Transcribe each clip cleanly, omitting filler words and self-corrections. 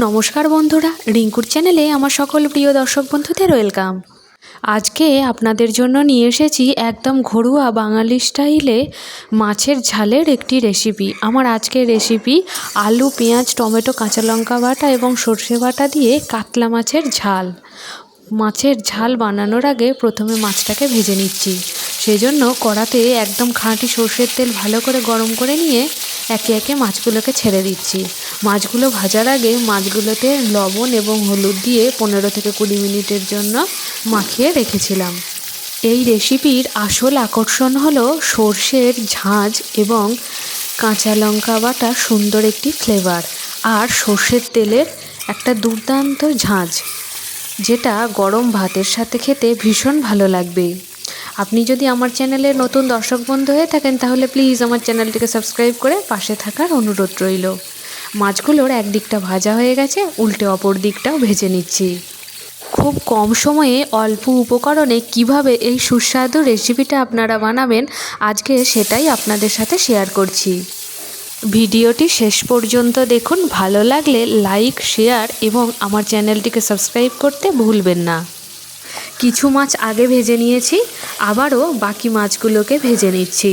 নমস্কার বন্ধুরা, রিঙ্কুর চ্যানেলে আমার সকল প্রিয় দর্শক বন্ধুদের ওয়েলকাম। আজকে আপনাদের জন্য নিয়ে এসেছি একদম ঘরোয়া বাঙালি স্টাইলে মাছের ঝালের একটি রেসিপি। আমার আজকের রেসিপি আলু, পেঁয়াজ, টমেটো, কাঁচা লঙ্কা বাটা এবং সর্ষে বাটা দিয়ে কাতলা মাছের ঝাল। মাছের ঝাল বানানোর আগে প্রথমে মাছটাকে ভেজে নিচ্ছি। সেজন্য কড়াতে একদম খাঁটি সর্ষের তেল ভালো করে গরম করে নিয়ে একে একে মাছগুলোকে ছেড়ে দিচ্ছি। মাছগুলো ভাজার আগে মাছগুলোতে লবণ এবং হলুদ দিয়ে 15 থেকে 20 মিনিটের জন্য মাখিয়ে রেখেছিলাম। এই রেসিপির আসল আকর্ষণ হলো সর্ষের ঝাঁঝ এবং কাঁচা লঙ্কা বাটা সুন্দর একটি ফ্লেভার, আর সর্ষের তেলের একটা দুর্দান্ত ঝাঁঝ, যেটা গরম ভাতের সাথে খেতে ভীষণ ভালো লাগবে। আপনি যদি আমার চ্যানেলের নতুন দর্শক বন্ধু হয়ে থাকেন তাহলে প্লিজ আমার চ্যানেলটিকে সাবস্ক্রাইব করে পাশে থাকার অনুরোধ রইল। মাছগুলোর এক দিকটা ভাজা হয়ে গেছে, উল্টে অপর দিকটাও ভেজে নিচ্ছি। খুব কম সময়ে অল্প উপকরণে কিভাবে এই সুস্বাদু রেসিপিটা আপনারা বানাবেন, আজকে সেটাই আপনাদের সাথে শেয়ার করছি। ভিডিওটি শেষ পর্যন্ত দেখুন। ভালো লাগলে লাইক, শেয়ার এবং আমার চ্যানেলটিকে সাবস্ক্রাইব করতে ভুলবেন না। কিছু মাছ আগে ভেজে নিয়েছি, আবারও বাকি মাছগুলোকে ভেজে নিচ্ছি।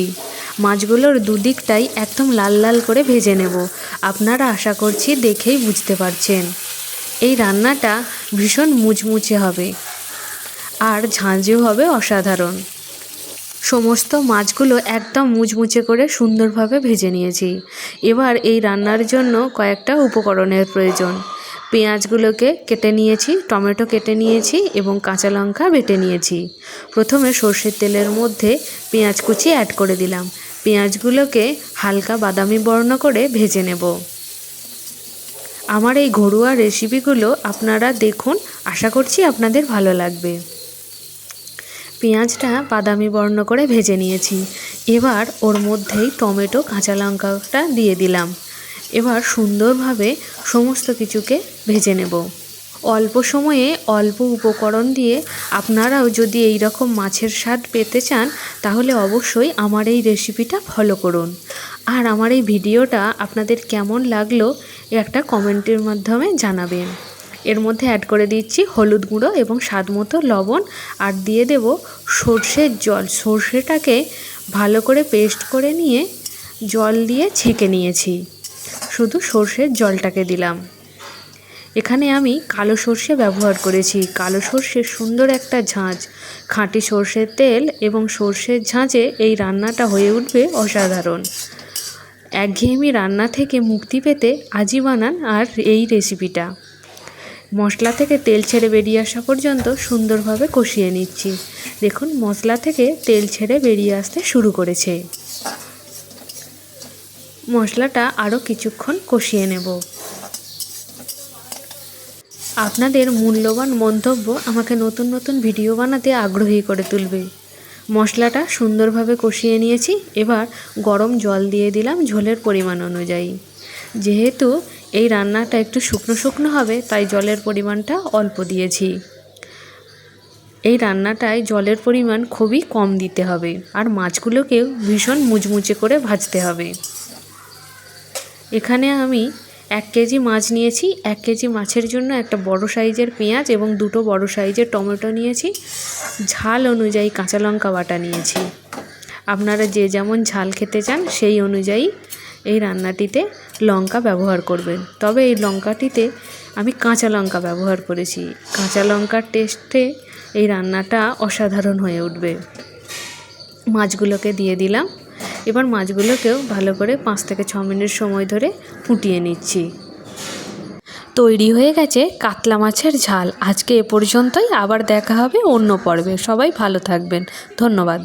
মাছগুলোর দুদিকটাই একদম লাল লাল করে ভেজে নেব। আপনারা আশা করছি দেখেই বুঝতে পারছেন। এই রান্নাটা ভীষণ মুচমুচে হবে আর ঝাঁঝেও হবে অসাধারণ। সমস্ত মাছগুলো একদম মুচমুচে করে সুন্দরভাবে ভেজে নিয়েছি। এবার এই রান্নার জন্য কয়েকটা উপকরণের প্রয়োজন। পেঁয়াজগুলোকে কেটে নিয়েছি, টমেটো কেটে নিয়েছি এবং কাঁচা লঙ্কা বেটে নিয়েছি। প্রথমে সর্ষের তেলের মধ্যে পেঁয়াজ কুচি অ্যাড করে দিলাম। পেঁয়াজগুলোকে হালকা বাদামি বর্ণ করে ভেজে নেব। আমার এই ঘরোয়া রেসিপিগুলো আপনারা দেখুন, আশা করছি আপনাদের ভালো লাগবে। পেঁয়াজটা বাদামি বর্ণ করে ভেজে নিয়েছি। এবার ওর মধ্যেই টমেটো, কাঁচা লঙ্কাটা দিয়ে দিলাম। এবার সুন্দরভাবে সমস্ত কিছুকে ভেজে নেব। অল্প সময়ে অল্প উপকরণ দিয়ে আপনারাও যদি এই রকম মাছের স্বাদ পেতে চান তাহলে অবশ্যই আমার এই রেসিপিটা ফলো করুন। আর আমার এই ভিডিওটা আপনাদের কেমন লাগলো একটা কমেন্টের মাধ্যমে জানাবেন। এর মধ্যে অ্যাড করে দিচ্ছি হলুদ গুঁড়ো এবং স্বাদ মতো লবণ, আর দিয়ে দেব সর্ষের জল। সর্ষেটাকে ভালো করে পেস্ট করে নিয়ে জল দিয়ে ছেঁকে নিয়েছি। শুধু সর্ষের জলটাকে দিলাম। এখানে আমি কালো সর্ষে ব্যবহার করেছি। কালো সর্ষের সুন্দর একটা ঝাঁঝ, খাঁটি সর্ষের তেল এবং সর্ষের ঝাঁঝে এই রান্নাটা হয়ে উঠবে অসাধারণ। একঘেয়েমি রান্না থেকে মুক্তি পেতে আজই বানান আর এই রেসিপিটা। মশলা থেকে তেল ছেড়ে বেরিয়ে আসা পর্যন্ত সুন্দরভাবে কষিয়ে নিচ্ছি। দেখুন, মশলা থেকে তেল ছেড়ে বেরিয়ে আসতে শুরু করেছে। মশলাটা আরও কিছুক্ষণ কষিয়ে নেব। আপনাদের মূল্যবান মন্তব্য আমাকে নতুন নতুন ভিডিও বানাতে আগ্রহী করে তুলবে। মশলাটা সুন্দরভাবে কষিয়ে নিয়েছি। এবার গরম জল দিয়ে দিলাম ঝোলের পরিমাণ অনুযায়ী। যেহেতু এই রান্নাটা একটু শুকনো শুকনো হবে তাই জলের পরিমাণটা অল্প দিয়েছি। এই রান্নাটায় জলের পরিমাণ খুবই কম দিতে হবে, আর মাছগুলোকেও ভীষণ মুচমুচে করে ভাজতে হবে। এখানে আমি 1 কেজি মাছ নিয়েছি। 1 কেজি মাছের জন্য একটা বড় সাইজের পেঁয়াজ এবং 2টো বড় সাইজের টমেটো নিয়েছি। ঝাল অনুযায়ী কাঁচা লঙ্কা বাটা নিয়েছি। আপনারা যে যেমন ঝাল খেতে চান সেই অনুযায়ী এই রান্নাটিতে লঙ্কা ব্যবহার করবেন। তবে এই লঙ্কাটিতে আমি কাঁচা লঙ্কা ব্যবহার করেছি। কাঁচা লঙ্কার টেস্টে এই রান্নাটা অসাধারণ হয়ে উঠবে। মাছগুলোকে দিয়ে দিলাম। এবার মাছগুলোকেও ভালো করে 5 থেকে 6 মিনিট সময় ধরে ফুটিয়ে নিচ্ছি। তৈরি হয়ে গেছে কাতলা মাছের ঝাল। আজকে এ পর্যন্তই, আবার দেখা হবে অন্য পর্বে। সবাই ভালো থাকবেন। ধন্যবাদ।